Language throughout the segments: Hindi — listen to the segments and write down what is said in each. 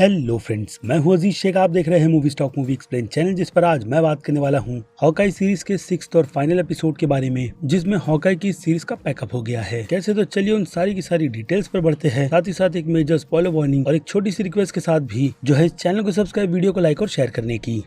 हेलो फ्रेंड्स, मैं हूं अजीज शेख। आप देख रहे हैं movie stock movie explain channel, जिस पर आज मैं बात करने वाला हूं हॉकाई सीरीज के 6th और फाइनल एपिसोड के बारे में, जिसमें हॉकाई की सीरीज का पैकअप हो गया है। कैसे, तो चलिए उन सारी की सारी डिटेल्स पर बढ़ते हैं। साथ ही साथ एक मेजर स्पॉइलर वार्निंग और एक छोटी सी रिक्वेस्ट के साथ भी, जो है चैनल को सब्सक्राइब, वीडियो को लाइक और शेयर करने की।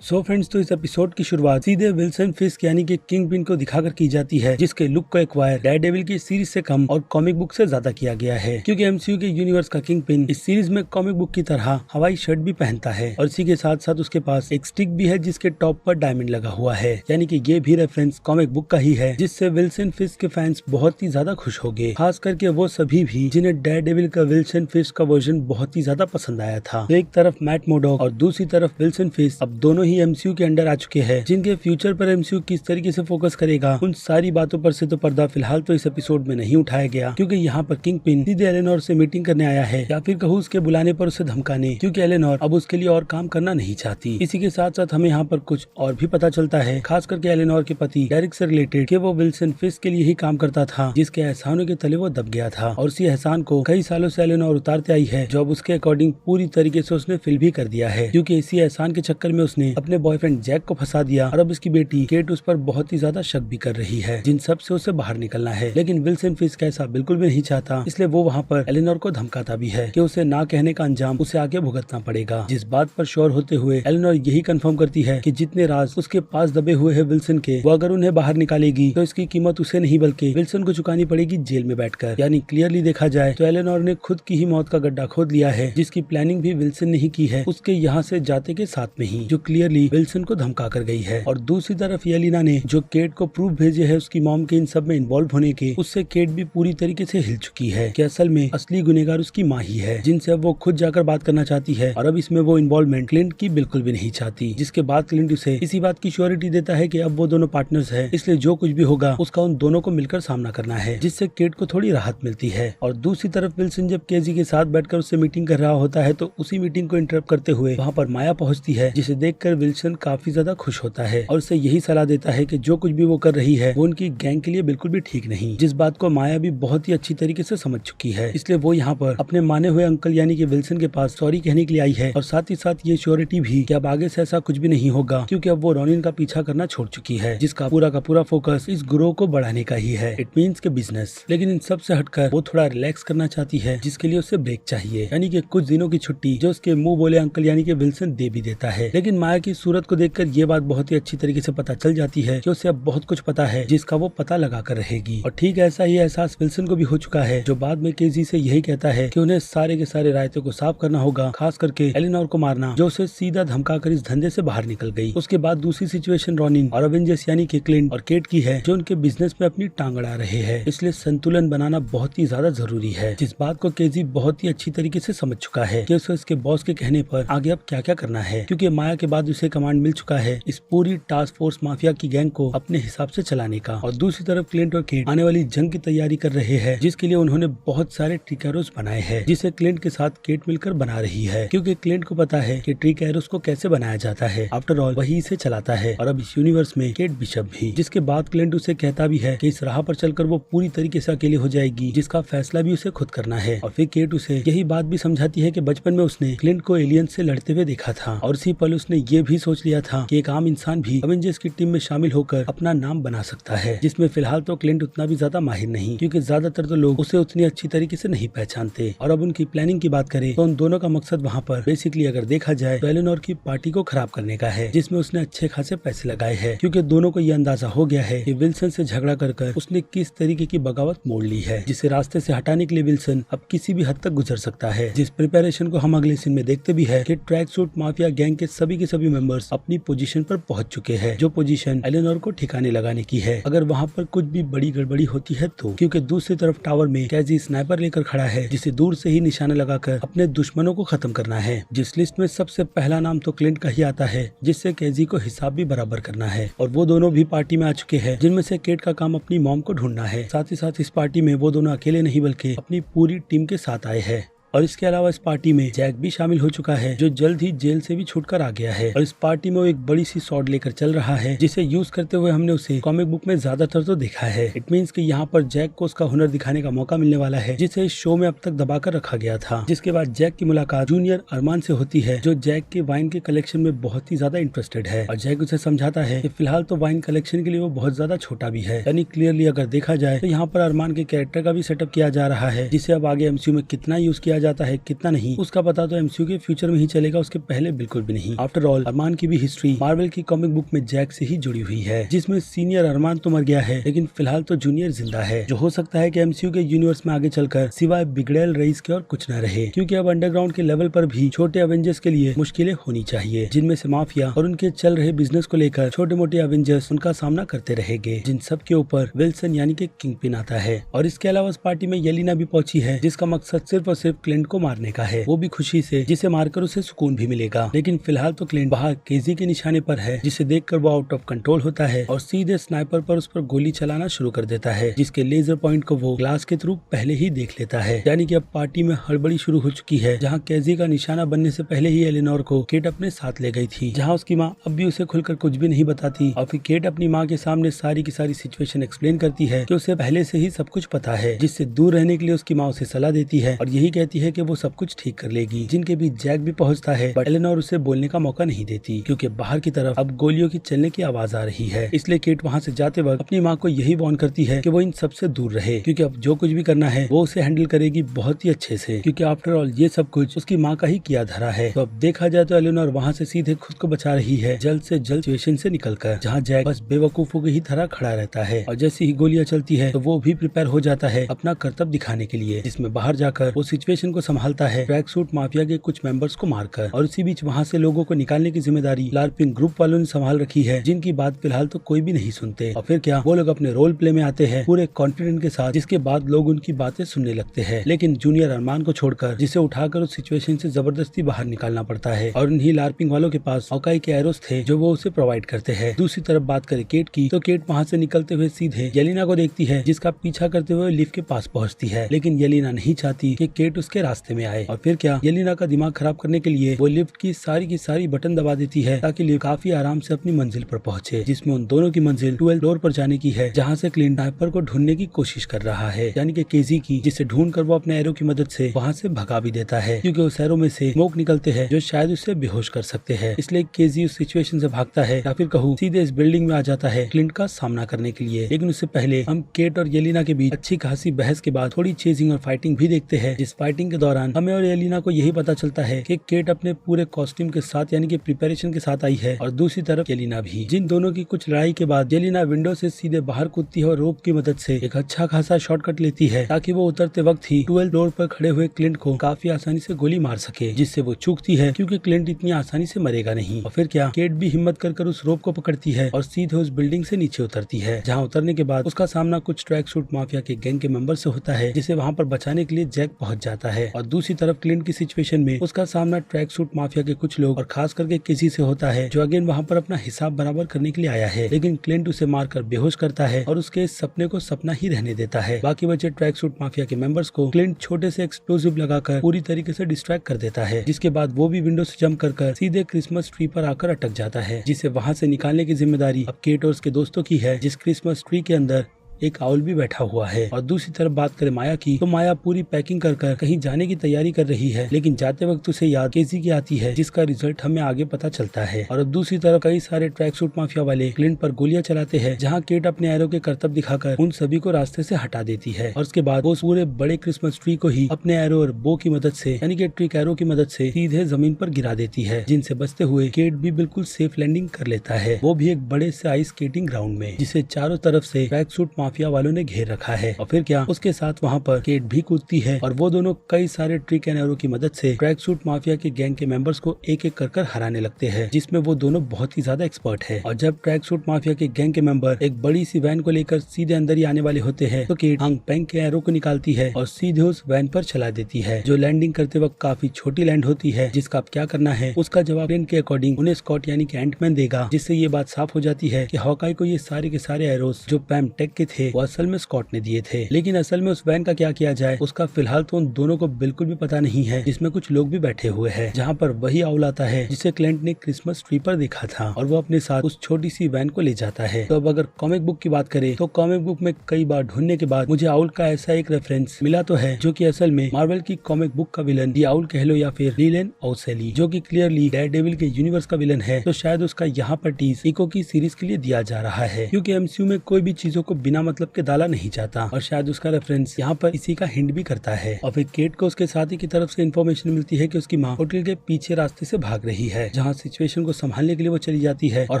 सो फ्रेंड्स, तो इस एपिसोड की शुरुआत सीधे विल्सन फिस्क यानी कि किंगपिन को दिखाकर की जाती है, जिसके लुक को एक्वायर डेयरडेविल की सीरीज से कम और कॉमिक बुक से ज्यादा किया गया है, क्योंकि एमसीयू के यूनिवर्स का किंगपिन इस सीरीज में कॉमिक बुक की तरह हवाई शर्ट भी पहनता है और इसी के साथ साथ उसके पास एक स्टिक भी है जिसके टॉप पर डायमंड लगा हुआ है, यानी कि ये भी रेफरेंस कॉमिक बुक का ही है, जिससे विल्सन फिस्क के फैंस बहुत ही ज्यादा खुश हो गए, खास करके वो सभी भी जिन्हें डेयरडेविल का विल्सन फिस्क का वर्जन बहुत ही ज्यादा पसंद आया था। तो एक तरफ मैट मोडॉक और दूसरी तरफ विल्सन फिस्क अब दोनों ही एमसीयू के अंडर आ चुके हैं, जिनके फ्यूचर पर एमसीयू किस तरीके से फोकस करेगा, उन सारी बातों पर से तो पर्दा फिलहाल तो इस एपिसोड में नहीं उठाया गया, क्योंकि यहाँ पर किंगपिन सीधे एलेनोर से मीटिंग करने आया है, या फिर कहूँ उसके बुलाने पर उसे धमकाने, क्योंकि एलेनोर अब उसके लिए और काम करना नहीं चाहती। इसी के साथ साथ हमें यहाँ पर कुछ और भी पता चलता है, खास करके एलेनोर के पति डेरिक से रिलेटेड, कि वो विल्सन फिस्क के लिए ही काम करता था, जिसके एहसानों के तले वो दब गया था और उसी एहसान को कई सालों से एलेनोर उतारते आई है, जो अब उसके अकॉर्डिंग पूरी तरीके से उसने फिल भी कर दिया है, क्योंकि इसी एहसान के चक्कर में उसने अपने बॉयफ्रेंड जैक को फंसा दिया और अब उसकी बेटी केट उस पर बहुत ही ज्यादा शक भी कर रही है, जिन सब से उसे बाहर निकलना है। लेकिन विल्सन फिस्क ऐसा बिल्कुल भी नहीं चाहता, इसलिए वो वहाँ पर एलेनोर को धमकाता भी है कि उसे ना कहने का अंजाम उसे आगे भुगतना पड़ेगा, जिस बात पर श्योर होते हुए एलेनोर यही कंफर्म करती है कि जितने राज उसके पास दबे हुए हैं विल्सन के, वो अगर उन्हें बाहर निकालेगी तो इसकी कीमत उसे नहीं बल्कि विल्सन को चुकानी पड़ेगी जेल में बैठकर। यानी क्लियरली देखा जाए तो एलेनोर ने खुद की ही मौत का गड्ढा खोद लिया है, जिसकी प्लानिंग भी विल्सन ने ही की है, उसके यहाँ से जाते के साथ में ही, जो क्लियरली विल्सन को धमका कर गई है। और दूसरी तरफ येलिना ने जो केट को प्रूफ भेजे है उसकी मॉम के इन सब में इन्वॉल्व होने के, उससे केट भी पूरी तरीके से हिल चुकी है कि असल में असली गुनहगार उसकी माँ ही है, जिनसे अब वो खुद जाकर बात करना चाहती है। और अब इसमें वो इन्वॉल्वमेंट क्लिंट की बिल्कुल भी नहीं चाहती, जिसके बाद क्लिंट उसे इसी बात की श्योरिटी देता है कि अब वो दोनों पार्टनर्स है, इसलिए जो कुछ भी होगा उसका उन दोनों को मिलकर सामना करना है, जिससे केट को थोड़ी राहत मिलती है। और दूसरी तरफ विल्सन जब केजी के साथ बैठकर उससे मीटिंग कर रहा होता है, तो उसी मीटिंग को इंटरप्ट करते हुए वहाँ पर माया पहुँचती है, जिसे देखकर विल्सन काफी ज्यादा खुश होता है और उसे यही सलाह देता है कि जो कुछ भी वो कर रही है वो उनकी गैंग के लिए बिल्कुल भी ठीक नहीं, जिस बात को माया भी बहुत ही अच्छी तरीके से समझ चुकी है। इसलिए वो यहाँ पर अपने माने हुए अंकल यानी कि विल्सन के पास सॉरी कहने के लिए आई है, और साथ ही साथ ये श्योरिटी भी कि अब आगे से ऐसा कुछ भी नहीं होगा, क्योंकि अब वो रोनिन का पीछा करना छोड़ चुकी है, जिसका पूरा का पूरा फोकस इस ग्रोह को बढ़ाने का ही है, इट मीन्स के बिजनेस। लेकिन इन सब से हटकर वो थोड़ा रिलैक्स करना चाहती है, जिसके लिए उसे ब्रेक चाहिए, यानी कि कुछ दिनों की छुट्टी, जो उसके मुंह बोले अंकल यानी कि विल्सन दे भी देता है। लेकिन माया की सूरत को देखकर ये बात बहुत ही अच्छी तरीके से पता चल जाती है कि उसे अब बहुत कुछ पता है, जिसका वो पता लगा कर रहेगी। और ठीक ऐसा ही एहसास विल्सन को भी हो चुका है, जो बाद में केजी से यही कहता है कि उन्हें सारे के सारे रायतों को साफ करना होगा, खास करके एलेनोर को मारना, जो उसे सीधा धमका कर इस धंधे से बाहर निकल गई। उसके बाद दूसरी सिचुएशन रोनिन और अवेंजर्स यानी कि क्लिंट और केट की है, जो उनके बिजनेस में अपनी टांग अड़ा रहे हैं, इसलिए संतुलन बनाना बहुत ही ज्यादा जरूरी है, जिस बात को केजी बहुत ही अच्छी तरीके से समझ चुका है कि उसे उसके बॉस के कहने पर आगे अब क्या क्या करना है, क्योंकि माया के बाद उसे कमांड मिल चुका है इस पूरी टास्क फोर्स माफिया की गैंग को अपने हिसाब से चलाने का। और दूसरी तरफ क्लिंट और केट आने वाली जंग की तैयारी कर रहे हैं, जिसके लिए उन्होंने बहुत सारे ट्रिक एरोस बनाए हैं, जिसे क्लिंट के साथ केट मिलकर बना रही है, क्योंकि क्लिंट को पता है कि ट्रिक एरोस को कैसे बनाया जाता है, आफ्टर ऑल वही इसे चलाता है, और अब इस यूनिवर्स में केट बिशप भी। जिसके बाद क्लिंट उसे कहता भी है कि इस राह पर चलकर वो पूरी तरीके से अकेले हो जाएगी, जिसका फैसला भी उसे खुद करना है। और फिर केट उसे यही बात भी समझाती है कि बचपन में उसने क्लिंट को एलियन से लड़ते हुए देखा था, और उसी पल उसने ये भी सोच लिया था कि एक आम इंसान भी अवेंजर्स की टीम में शामिल होकर अपना नाम बना सकता है, जिसमें फिलहाल तो क्लिंट उतना भी ज्यादा माहिर नहीं, क्योंकि ज्यादातर तो लोग उसे उतनी अच्छी तरीके से नहीं पहचानते। और अब उनकी प्लानिंग की बात करें तो उन दोनों का मकसद वहाँ पर बेसिकली अगर देखा जाए तो एलेनोर की पार्टी को खराब करने का है, जिसमें उसने अच्छे खासे पैसे लगाए हैं, क्योंकि दोनों को ये अंदाजा हो गया है कि विल्सन से झगड़ा कर उसने किस तरीके की बगावत मोड़ ली है, जिसे रास्ते से हटाने के लिए विल्सन अब किसी भी हद तक गुजर सकता है। जिस प्रिपरेशन को हम अगले सीन में देखते भी है कि ट्रैक सूट माफिया गैंग के सभी मेंबर्स अपनी पोजीशन पर पहुंच चुके हैं, जो पोजीशन एलेनोर को ठिकाने लगाने की है अगर वहाँ पर कुछ भी बड़ी गड़बड़ी होती है तो, क्योंकि दूसरी तरफ टावर में कैजी स्नाइपर लेकर खड़ा है, जिसे दूर से ही निशाना लगाकर अपने दुश्मनों को खत्म करना है, जिस लिस्ट में सबसे पहला नाम तो क्लिंट का ही आता है, जिससे कैजी को हिसाब भी बराबर करना है। और वो दोनों भी पार्टी में आ चुके हैं, जिनमें से केट का काम अपनी मॉम को ढूंढना है। साथ ही साथ इस पार्टी में वो दोनों अकेले नहीं बल्कि अपनी पूरी टीम के साथ आए हैं। और इसके अलावा इस पार्टी में जैक भी शामिल हो चुका है, जो जल्द ही जेल से भी छूटकर आ गया है। और इस पार्टी में वो एक बड़ी सी स्वॉर्ड लेकर चल रहा है, जिसे यूज करते हुए हमने उसे कॉमिक बुक में ज्यादातर तो देखा है। इट मीन्स कि यहाँ पर जैक को उसका हुनर दिखाने का मौका मिलने वाला है, जिसे इस शो में अब तक दबाकर रखा गया था। जिसके बाद जैक की मुलाकात जूनियर अरमान से होती है, जो जैक के वाइन के कलेक्शन में बहुत ही ज्यादा इंटरेस्टेड है। और जैक उसे समझाता है कि फिलहाल तो वाइन कलेक्शन के लिए वो बहुत ज्यादा छोटा भी है। यानी क्लियरली अगर देखा जाए तो यहाँ पर अरमान के कैरेक्टर का भी सेटअप किया जा रहा है, जिसे अब आगे एमसीयू में कितना यूज किया जाता है कितना नहीं, उसका पता तो एमसीयू के फ्यूचर में ही चलेगा, उसके पहले बिल्कुल भी नहीं। आफ्टर ऑल अरमान की भी हिस्ट्री मार्वल की कॉमिक बुक में जैक से ही जुड़ी हुई है, जिसमें सीनियर अरमान तो मर गया है, लेकिन फिलहाल तो जूनियर जिंदा है। जो हो सकता है कि एमसीयू के यूनिवर्स में आगे चलकर सिवाय बिगड़ेल रईस के और कुछ न रहे, क्योंकि अब अंडरग्राउंड के लेवल पर भी छोटे एवेंजर्स के लिए मुश्किलें होनी चाहिए, जिनमें से माफिया और उनके चल रहे बिजनेस को लेकर छोटे मोटे एवेंजर्स उनका सामना करते रहेंगे, जिन सब के ऊपर विल्सन यानी कि किंगपिन आता है। और इसके अलावा इस पार्टी में येलिना भी पहुंची है, जिसका मकसद सिर्फ और सिर्फ क्लिंट को मारने का है, वो भी खुशी से, जिसे मारकर उसे सुकून भी मिलेगा। लेकिन फिलहाल तो क्लिंट बाहर केजी के निशाने पर है, जिसे देखकर वो आउट ऑफ कंट्रोल होता है और सीधे स्नाइपर पर उस पर गोली चलाना शुरू कर देता है, जिसके लेजर पॉइंट को वो ग्लास के थ्रू पहले ही देख लेता है। यानी कि अब पार्टी में हड़बड़ी शुरू हो चुकी है, जहाँ केजी का निशाना बनने से पहले ही एलिनोर को केट अपने साथ ले गई थी, जहाँ उसकी माँ अब भी उसे खुलकर कुछ भी नहीं बताती। और फिर केट अपनी माँ के सामने सारी की सारी सिचुएशन एक्सप्लेन करती है कि उसे पहले से ही सब कुछ पता है, जिससे दूर रहने के लिए उसकी माँ उसे सलाह देती है और यही कहती है कि वो सब कुछ ठीक कर लेगी। जिनके बीच जैक भी पहुंचता है, बट एलिनोर उसे बोलने का मौका नहीं देती, क्योंकि बाहर की तरफ अब गोलियों की चलने की आवाज आ रही है। इसलिए केट वहाँ से जाते वक्त अपनी माँ को यही वार्न करती है कि वो इन सबसे दूर रहे, क्योंकि अब जो कुछ भी करना है वो उसे हैंडल करेगी बहुत ही अच्छे से, क्योंकि आफ्टर ऑल ये सब कुछ उसकी माँ का ही किया धरा है। तो अब देखा जाए तो एलिनोर वहाँ से सीधे खुद को बचा रही है, जल्द से जल्द सिचुएशन से निकलकर, जहाँ जैक बस बेवकूफों की ही तरह खड़ा रहता है। और जैसे ही गोलियां चलती है तो वो भी प्रिपेयर हो जाता है अपना कर्तव्य दिखाने के लिए, जिसमें बाहर जाकर वो सिचुएशन को संभालता है ट्रैक सूट माफिया के कुछ मेंबर्स को मारकर। और इसी बीच वहाँ से लोगों को निकालने की जिम्मेदारी लार्पिन ग्रुप वालों ने संभाल रखी है, जिनकी बात फिलहाल तो कोई भी नहीं सुनते। और फिर क्या, वो लोग अपने रोल प्ले में आते हैं पूरे कॉन्फिडेंट के साथ, जिसके बाद लोग उनकी बातें सुनने लगते हैं। लेकिन जूनियर अरमान को छोड़कर, जिसे उठाकर उस सिचुएशन से जबरदस्ती बाहर निकालना पड़ता है, और उन्हीं लार्पिंग वालों के पास हॉकाई के एरोस थे जो वो उसे प्रोवाइड करते हैं। दूसरी तरफ बात करें केट की, तो केट वहाँ से निकलते हुए सीधे येलिना को देखती है, जिसका पीछा करते हुए लिफ्ट के पास पहुँचती है। लेकिन येलिना नहीं चाहती कि केट उसके रास्ते में आए। और फिर क्या, येलिना का दिमाग खराब करने के लिए वो लिफ्ट की सारी बटन दबा देती है, ताकि लिफ्ट काफी आराम से अपनी मंजिल पर पहुंचे, जिसमें उन दोनों की मंजिल 12th फ्लोर पर जाने की है, जहाँ से क्लिंट स्नाइपर को ढूंढने की कोशिश कर रहा है, यानी कि केजी की, जिसे ढूंढकर वो अपने एरो की मदद से वहाँ से भगा भी देता है, क्योंकि उस एरो में से स्मोक निकलते हैं जो शायद उसे बेहोश कर सकते हैं। इसलिए केजी उस सिचुएशन से भागता है, या फिर कहूँ सीधे इस बिल्डिंग में आ जाता है क्लिंट का सामना करने के लिए। लेकिन उससे पहले हम केट और येलिना के बीच अच्छी खासी बहस के बाद थोड़ी चेजिंग और फाइटिंग भी देखते हैं, जिस फाइटिंग के दौरान हमें और येलिना को यही पता चलता है कि केट अपने पूरे कॉस्ट्यूम के साथ यानी कि प्रिपरेशन के साथ आई है, और दूसरी तरफ येलिना भी। जिन दोनों की कुछ लड़ाई के बाद येलिना विंडो से सीधे बाहर कूदती है और रोप की मदद से एक अच्छा खासा शॉर्टकट लेती है, ताकि वो उतरते वक्त ही 12th फ्लोर पर खड़े हुए क्लिंट को काफी आसानी से गोली मार सके, जिससे वो चूकती है, क्योंकि क्लिंट इतनी आसानी से मरेगा नहीं। और फिर क्या, केट भी हिम्मत कर उस रोप को पकड़ती है और सीधे उस बिल्डिंग से नीचे उतरती है, जहाँ उतरने के बाद उसका सामना कुछ ट्रैक सूट माफिया के गैंग के मेंबर से होता है, जिसे वहाँ पर बचाने के लिए जैक पहुंच जाता है। और दूसरी तरफ क्लिंट की सिचुएशन में उसका सामना ट्रैक सूट माफिया के कुछ लोग और खास करके किसी से होता है, जो अगेन वहाँ पर अपना हिसाब बराबर करने के लिए आया है। लेकिन क्लिंट उसे मारकर बेहोश करता है और उसके इस सपने को सपना ही रहने देता है। बाकी बचे ट्रैक सूट माफिया के मेंबर्स को क्लिंट छोटे से एक्सप्लोसिव लगाकर पूरी तरीके से डिस्ट्रैक्ट कर देता है, जिसके बाद वो भी विंडो से जंप कर सीधे क्रिसमस ट्री पर आकर अटक जाता है, जिसे वहाँ से निकालने की जिम्मेदारी अब केट और उसके दोस्तों की है, जिस क्रिसमस ट्री के अंदर एक आउल भी बैठा हुआ है। और दूसरी तरफ बात करें माया की, तो माया पूरी पैकिंग कर कहीं जाने की तैयारी कर रही है, लेकिन जाते वक्त उसे याद केजी की आती है, जिसका रिजल्ट हमें आगे पता चलता है। और अब दूसरी तरफ कई सारे ट्रैक सूट माफिया वाले क्लिंट पर गोलियां चलाते हैं, जहां केट अपने एरो के कर्तव्य दिखाकर उन सभी को रास्ते से हटा देती है। और उसके बाद वो पूरे बड़े क्रिसमस ट्री को ही अपने एरो और बो की मदद से यानी कि ट्रिक एरो की मदद से सीधे जमीन पर गिरा देती है, जिनसे बचते हुए केट भी बिल्कुल सेफ लैंडिंग कर लेता है, वो भी एक बड़े से आइस स्केटिंग ग्राउंड में, जिसे चारों तरफ से ट्रैक सूट माफिया वालों ने घेर रखा है। और फिर क्या, उसके साथ वहाँ पर केट भी कूदती है और वो दोनों कई सारे ट्रिक एंड एरो की मदद से ट्रैक सूट माफिया के गैंग के मेंबर्स को एक एक कर हराने लगते हैं, जिसमें वो दोनों बहुत ही ज्यादा एक्सपर्ट है। और जब ट्रैक सूट माफिया के गैंग के मेंबर एक बड़ी सी वैन को लेकर सीधे अंदर ही आने वाले होते हैं, तो केट हांग पेंग के एरो को निकालती है और सीधे उस वैन पर चला देती है, जो लैंडिंग करते वक्त काफी छोटी लैंड होती है, जिसका अब क्या करना है उसका जवाब प्लेन के अकॉर्डिंग उन्हें स्कॉट यानी कि एंटमैन देगा, जिससे ये बात साफ हो जाती है कि हॉकाई को ये सारे के सारे एरोस जो पैम टेक के थे थे वो असल में स्कॉट ने दिए थे, लेकिन असल में उस वैन का क्या किया जाए उसका फिलहाल तो उन दोनों को बिल्कुल भी पता नहीं है, जिसमें कुछ लोग भी बैठे हुए हैं, जहाँ पर वही आउल आता है जिसे क्लाइंट ने क्रिसमस ट्री पर देखा था और वो अपने साथ उस छोटी सी वैन को ले जाता है। तो अब अगर कॉमिक बुक की बात करें तो कॉमिक बुक में कई बार ढूंढने के बाद मुझे आउल का ऐसा एक रेफरेंस मिला तो है, जो कि असल में मार्वल की कॉमिक बुक का विलन दी आउल कह लो या फिर लीलेन ओसेली, जो कि क्लियरली डेयरडेविल के यूनिवर्स का विलन है। तो शायद उसका यहाँ पर टीज इको की सीरीज के लिए दिया जा रहा है, क्योंकि एमसीयू में कोई भी चीजों को बिना मतलब के डाला नहीं जाता और शायद उसका रेफरेंस यहाँ पर इसी का हिंट भी करता है। और फिर केट को उसके साथी की तरफ से इन्फॉर्मेशन मिलती है कि उसकी माँ होटल के पीछे रास्ते से भाग रही है, जहाँ सिचुएशन को संभालने के लिए वो चली जाती है और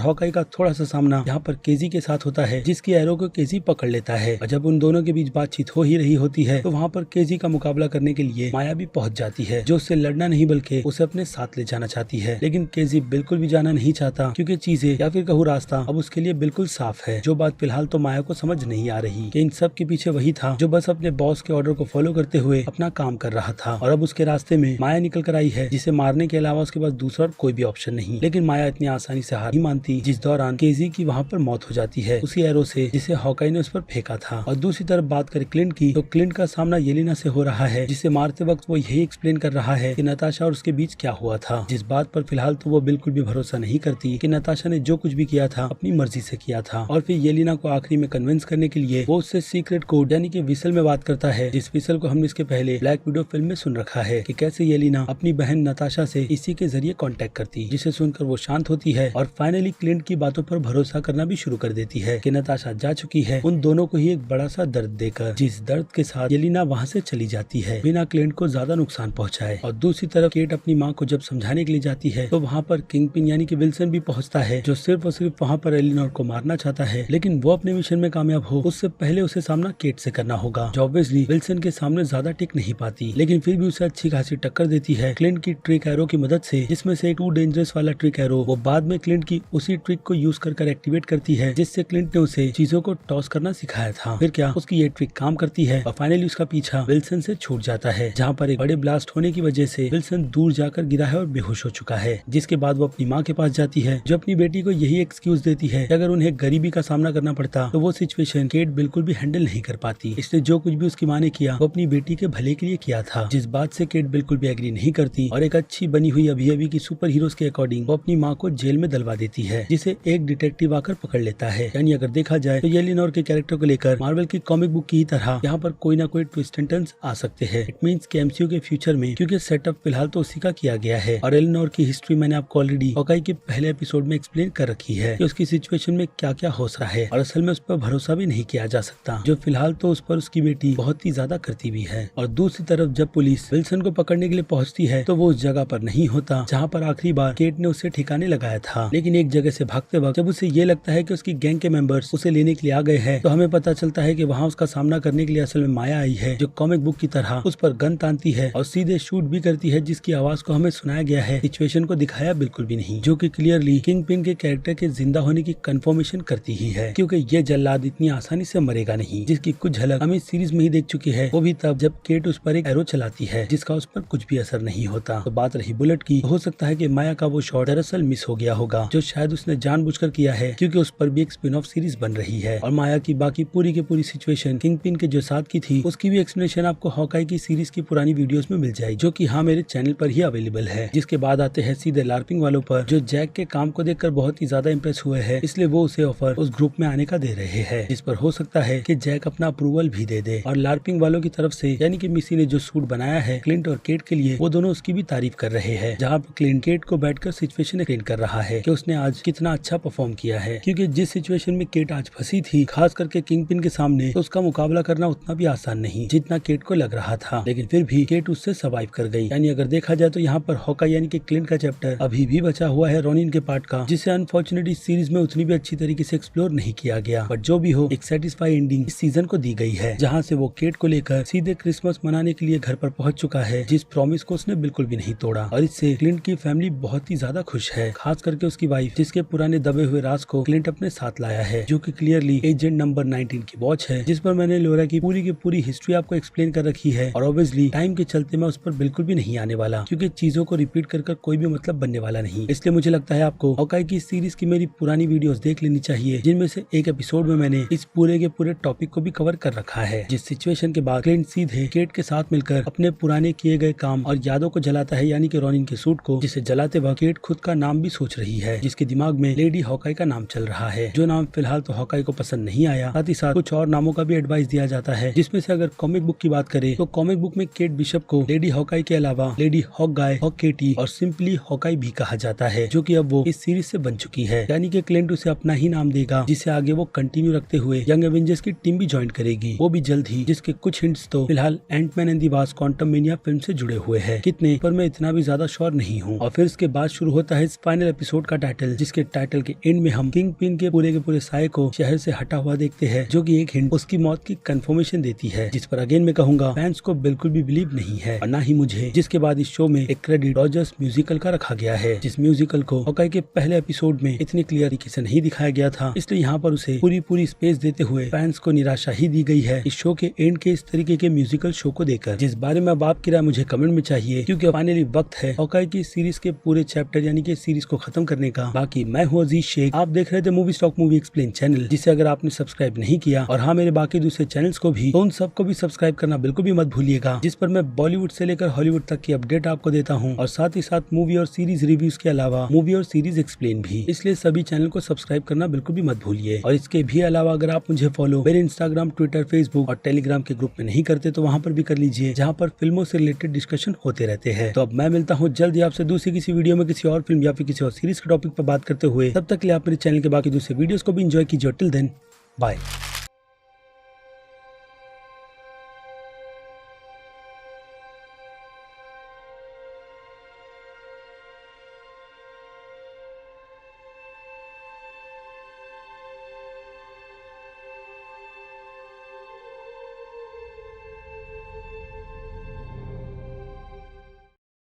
हॉकाई का थोड़ा सा सामना यहाँ पर केजी के साथ होता है, जिसकी एरो को केजी पकड़ लेता है। और जब उन दोनों के बीच बातचीत हो ही रही होती है तो वहाँ पर केजी का मुकाबला करने के लिए माया भी पहुँच जाती है, जो उससे लड़ना नहीं बल्कि उसे अपने साथ ले जाना चाहती है। लेकिन केजी बिल्कुल भी जाना नहीं चाहता, क्योंकि चीजें या फिर कहूँ रास्ता अब उसके लिए बिल्कुल साफ है। जो बात फिलहाल तो माया को समझ नहीं आ रही कि इन सब के पीछे वही था जो बस अपने बॉस के ऑर्डर को फॉलो करते हुए अपना काम कर रहा था, और अब उसके रास्ते में माया निकल कर आई है, जिसे मारने के अलावा उसके पास दूसरा कोई भी ऑप्शन नहीं। लेकिन माया इतनी आसानी से हार नहीं मानती, जिस दौरान केजी की वहाँ पर मौत हो जाती है उसी एरो से जिसे हॉकाई ने उस पर फेंका था। और दूसरी तरफ बात करें क्लिंट की, तो क्लिंट का सामना येलेना से हो रहा है, जिसे मारते वक्त वो यही एक्सप्लेन कर रहा है कि नताशा और उसके बीच क्या हुआ था, जिस बात पर फिलहाल तो वो बिल्कुल भी भरोसा नहीं करती कि नताशा ने जो कुछ भी किया था अपनी मर्जी से किया था। और फिर येलेना को आखिरी में कन्विंस करने के लिए वो उससे सीक्रेट कोड यानी कि विसल में बात करता है, जिस विसल को हमने इसके पहले ब्लैक विडो फिल्म में सुन रखा है कि कैसे येलेना अपनी बहन नताशा से इसी के जरिए कांटेक्ट करती, जिसे सुनकर वो शांत होती है और फाइनली क्लिंट की बातों पर भरोसा करना भी शुरू कर देती है कि नताशा जा चुकी है, उन दोनों को ही एक बड़ा सा दर्द देकर, जिस दर्द के साथ येलेना वहाँ से चली जाती है बिना क्लिंट को ज्यादा नुकसान पहुँचाए। और दूसरी तरफ केट अपनी माँ को जब समझाने के लिए जाती है तो वहाँ पर किंगपिन यानी कि विल्सन भी पहुँचता है, जो सिर्फ और सिर्फ वहाँ पर एलिनोर को मारना चाहता है, लेकिन वो अपने मिशन में कामयाब हो उससे पहले उसे सामना केट से करना होगा, जो ऑब्वियसली विल्सन के सामने ज्यादा टिक नहीं पाती, लेकिन फिर भी उसे अच्छी खासी टक्कर देती है क्लिंट की ट्रिक एरो की मदद से, जिसमें से एक टू डेंजरस वाला ट्रिक एरो वो बाद में क्लिंट की उसी ट्रिक को यूज कर एक्टिवेट करती है, जिससे क्लिंट ने उसे चीजों को टॉस करना सिखाया था। फिर क्या उसकी ये ट्रिक काम करती है और फाइनली उसका पीछा विल्सन से छूट जाता है, जहाँ पर एक बड़े ब्लास्ट होने की वजह से विल्सन दूर जाकर गिरा है और बेहोश हो चुका है। जिसके बाद वो अपनी माँ के पास जाती है, जो अपनी बेटी को यही एक्सक्यूज देती है कि अगर उन्हें गरीबी का सामना करना पड़ता तो वो सिचुएशन केट बिल्कुल भी हैंडल नहीं कर पाती, इसलिए जो कुछ भी उसकी माँ ने किया वो अपनी बेटी के भले के लिए किया था, जिस बात से केट बिल्कुल भी एग्री नहीं करती और एक अच्छी बनी हुई अभी की सुपर हीरोज के अकॉर्डिंग वो अपनी माँ को जेल में डलवा देती है, जिसे एक डिटेक्टिव आकर पकड़ लेता है। यानी अगर देखा जाए तो येलेनोर के कैरेक्टर को लेकर मार्वल की कॉमिक बुक की तरह यहाँ पर कोई ना कोई ट्विस्ट एंड टर्न्स आ सकते हैं। इट मींस कि एमसीयू के फ्यूचर में, क्योंकि सेटअप फिलहाल तो उसी का किया गया है और एलिनोर की हिस्ट्री मैंने आपको ऑलरेडी हॉकाई के पहले एपिसोड में एक्सप्लेन कर रखी है कि उसकी सिचुएशन में क्या क्या हो रहा है और असल में उस पर भरोसा भी नहीं किया जा सकता, जो फिलहाल तो उस पर उसकी बेटी बहुत ही ज्यादा करती भी है। और दूसरी तरफ जब पुलिस विल्सन को पकड़ने के लिए पहुंचती है तो वो उस जगह पर नहीं होता जहाँ पर आखिरी बार केट ने उसे ठिकाने लगाया था, लेकिन एक जगह से भागते वक्त जब उसे ये लगता है कि उसकी गैंग के मेंबर्स उसे लेने के लिए आ गए हैं तो हमें पता चलता है कि वहाँ उसका सामना करने के लिए असल में माया आई है, जो कॉमिक बुक की तरह उस पर गन तानती है और सीधे शूट भी करती है, जिसकी आवाज को हमें सुनाया गया है, सिचुएशन को दिखाया बिल्कुल भी नहीं, जो कि क्लियरली किंगपिन के कैरेक्टर के जिंदा होने की कंफर्मेशन करती ही है, क्योंकि ये जल्लाद इतनी आसानी से मरेगा नहीं, जिसकी कुछ झलक हम इस सीरीज में ही देख चुकी है, वो भी तब जब केट उस पर एक एरो चलाती है जिसका उस पर कुछ भी असर नहीं होता। तो बात रही बुलेट की, हो सकता है कि माया का वो शॉट दरअसल मिस हो गया होगा, जो शायद उसने जानबूझकर किया है, क्योंकि उस पर भी एक स्पिन ऑफ सीरीज बन रही है और माया की बाकी पूरी की पूरी सिचुएशन किंगपिन के जो साथ की थी उसकी भी एक्सप्लेनेशन आपको हॉकाई की सीरीज की पुरानी वीडियोस में मिल जाएगी, जो कि हाँ मेरे चैनल पर ही अवेलेबल है। जिसके बाद आते हैं सीधे लार्पिंग वालों पर, जो जैक के काम को देखकर बहुत ही ज्यादा इंप्रेस हुए हैं, इसलिए वो उसे ऑफर उस ग्रुप में आने का दे रहे हैं, जिस पर हो सकता है कि जैक अपना अप्रूवल भी दे दे। और लार्पिंग वालों की तरफ से यानी कि मिसी ने जो सूट बनाया है क्लिंट और केट के लिए, वो दोनों उसकी भी तारीफ कर रहे हैं, जहाँ पे क्लिंट केट को बैठकर सिचुएशन एक्सप्लेन कर रहा है कि उसने आज कितना अच्छा परफॉर्म किया है, क्योंकि जिस सिचुएशन में केट आज फंसी थी खास करके किंगपिन के सामने, तो उसका मुकाबला करना उतना भी आसान नहीं जितना केट को लग रहा था, लेकिन फिर भी केट उससे सर्वाइव कर गई। यानी अगर देखा जाए तो यहाँ पर हॉकाई यानी कि क्लिंट का चैप्टर अभी भी बचा हुआ है रोनिन के पार्ट का, जिसे अनफॉर्चुनेटली सीरीज में उतनी भी अच्छी तरीके से एक्सप्लोर नहीं किया गया, बट जो भी हो एक सेटिस्फाई एंडिंग इस सीजन को दी गई है, जहाँ से वो केट को लेकर सीधे क्रिसमस मनाने के लिए घर पर पहुंच चुका है, जिस प्रॉमिस को उसने बिल्कुल भी नहीं तोड़ा। और इससे क्लिंट की फैमिली बहुत ही ज्यादा खुश है, खास करके उसकी वाइफ, जिसके पुराने दबे हुए राज को क्लिंट अपने साथ लाया है, जो कि क्लियरली एजेंट नंबर 19 की वॉच है, जिस पर मैंने लोरा की पूरी हिस्ट्री आपको एक्सप्लेन कर रखी है। और ऑब्वियसली टाइम के चलते मैं उस पर बिल्कुल भी नहीं आने वाला, क्योंकि चीजों को रिपीट कर कोई भी मतलब बनने वाला नहीं। इसलिए मुझे लगता है आपको हॉकाई की सीरीज की मेरी पुरानी वीडियोस देख लेनी चाहिए, जिनमें से एक एपिसोड में मैंने इस इस पूरे के पूरे टॉपिक को भी कवर कर रखा है, जिस सिचुएशन के बाद क्लिंट सीधे केट के साथ मिलकर अपने पुराने किए गए काम और यादों को जलाता है, यानी कि रॉनिन के सूट को, जिसे जलाते वक्त केट खुद का नाम भी सोच रही है, जिसके दिमाग में लेडी हॉकाई का नाम चल रहा है, जो नाम फिलहाल तो हॉकाई को पसंद नहीं आया। साथ ही साथ कुछ और नामों का भी एडवाइस दिया जाता है, जिसमें से अगर कॉमिक बुक की बात करें तो कॉमिक बुक में केट बिशप को लेडी हॉकाई के अलावा लेडी हॉकगाय, हॉकेटी और सिंपली हॉकाई भी कहा जाता है, जो कि अब वो इस सीरीज से बन चुकी है, यानी कि क्लिंट उसे अपना ही नाम देगा, जिसे आगे वो कंटिन्यू रखते हुए यंग एवेंजर्स की टीम भी ज्वाइन करेगी, वो भी जल्द ही, जिसके कुछ हिंट्स तो फिलहाल Antman and the Wasp Quantumania film से जुड़े हुए हैं, कितने पर मैं इतना भी ज्यादा श्योर नहीं हूँ। और फिर इसके बाद शुरू होता है इस फाइनल एपिसोड का टाइटल, जिसके टाइटल के एंड में हम किंग पिन के पूरे साये को शहर से हटा हुआ देखते हैं, जो कि एक हिंट उसकी मौत की कंफर्मेशन देती है, जिस पर अगेन मैं कहूंगा फैंस को बिल्कुल भी बिलीव नहीं है और ना ही मुझे। जिसके बाद इस शो में एक क्रेडिट रॉजर्स म्यूजिकल का रखा गया है, जिस म्यूजिकल को हॉकाई के पहले एपिसोड में इतनी क्लियर तरीके से नहीं दिखाया गया था, इसलिए यहाँ पर उसे पूरी स्पेस देते हुए फैंस को निराशा ही दी गई है इस शो के एंड के इस तरीके के म्यूजिकल शो को देखकर, जिस बारे में अब आपकी राय मुझे कमेंट में चाहिए, क्योंकि फाइनली वक्त है हॉकाई की सीरीज के पूरे चैप्टर यानी कि सीरीज को खत्म करने का। बाकी मैं हूँ अजीज शेख, आप देख रहे थे movie stock movie explain channel, जिसे अगर आपने सब्सक्राइब नहीं किया और हाँ मेरे बाकी दूसरे चैनल्स को भी, तो उन सबको भी सब्सक्राइब करना बिल्कुल भी मत भूलिएगा, जिस पर मैं बॉलीवुड से लेकर हॉलीवुड तक की अपडेट आपको देता हूँ और साथ ही साथ मूवी और सीरीज रिव्यूज के अलावा मूवी और सीरीज एक्सप्लेन भी, इसलिए सभी चैनल को सब्सक्राइब करना बिल्कुल भी मत भूलिए। और इसके भी अलावा अगर आप मुझे फॉलो मेरे इंस्टाग्राम, ट्विटर, फेसबुक और टेलीग्राम के ग्रुप में नहीं करते तो वहाँ पर भी कर लीजिए, जहाँ पर फिल्मों से रिलेटेड डिस्कशन होते रहते हैं। तो अब मैं मिलता हूँ जल्दी आपसे दूसरी किसी वीडियो में किसी और फिल्म या फिर किसी और सीरीज के टॉपिक पर बात करते हुए। तब तक के लिए आप मेरे चैनल के बाकी दूसरे वीडियोस को भी एंजॉय कीजिए। Till then bye.